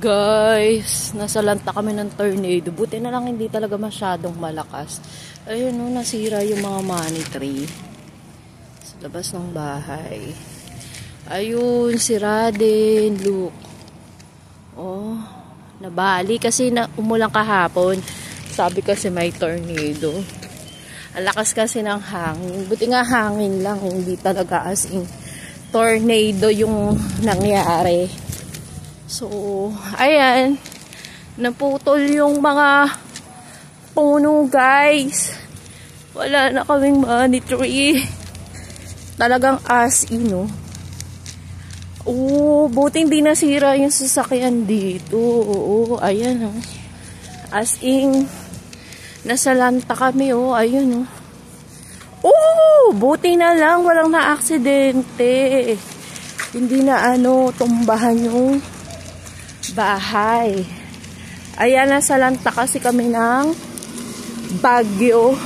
Guys, nasa lanta kami ng tornado. Buti na lang hindi talaga masyadong malakas. Ayun o, nasira yung mga money tree sa labas ng bahay. Ayun, sira din. Look. Oh, nabali kasi umulang kahapon. Sabi kasi may tornado. Ang lakas kasi ng hangin. Buti nga hangin lang, hindi talaga as in tornado yung nangyari. So, ayan. Naputol yung mga puno, guys. Wala na kaming money tree. Talagang as in, no? Oo, buti hindi nasira yung sasakyan dito. Oo, ayan, oh. As in, nasa lanta kami, oh. Ayun, oh. Oo, buti na lang. Walang na-aksidente. Hindi na, tumbahan yung bahay. Ayan, nasa lanta kasi kami ng bagyo.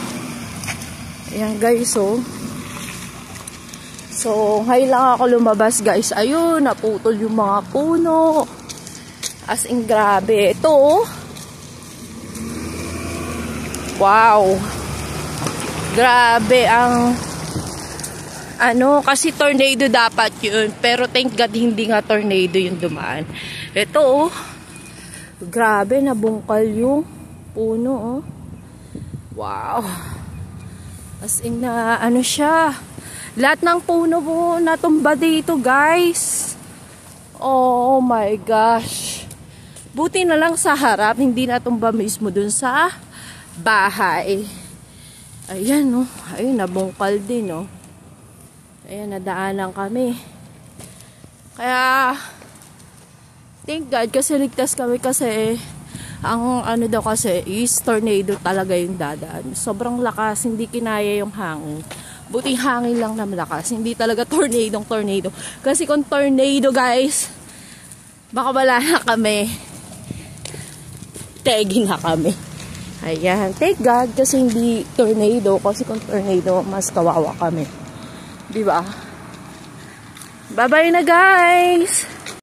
Ayan, guys, oh. So, ngayon lang ako lumabas, guys. Ayun, naputol yung mga puno. As in, grabe. Ito, oh. Wow. Grabe ang kasi tornado dapat yun. Pero thank God hindi nga tornado yung dumaan. Ito, oh. Grabe, nabungkal yung puno, oh. Wow. As in na, siya. Lahat ng puno po natumba dito, guys. Oh my gosh. Buti na lang sa harap, hindi natumba mismo dun sa bahay. Ayan, oh. Ayun, nabungkal din, oh. Ayan, nadaanan kami. Kaya, thank God kasi ligtas kami kasi ang daw kasi is tornado talaga yung dadaan. Sobrang lakas, hindi kinaya yung hangin. Buti hangin lang na malakas, hindi talaga tornado. Kasi kung tornado, guys, baka wala na kami. Tegi na kami. Ayan, thank God kasi hindi tornado. Kasi kung tornado, mas kawawa kami. Diba? Bye-bye na, guys!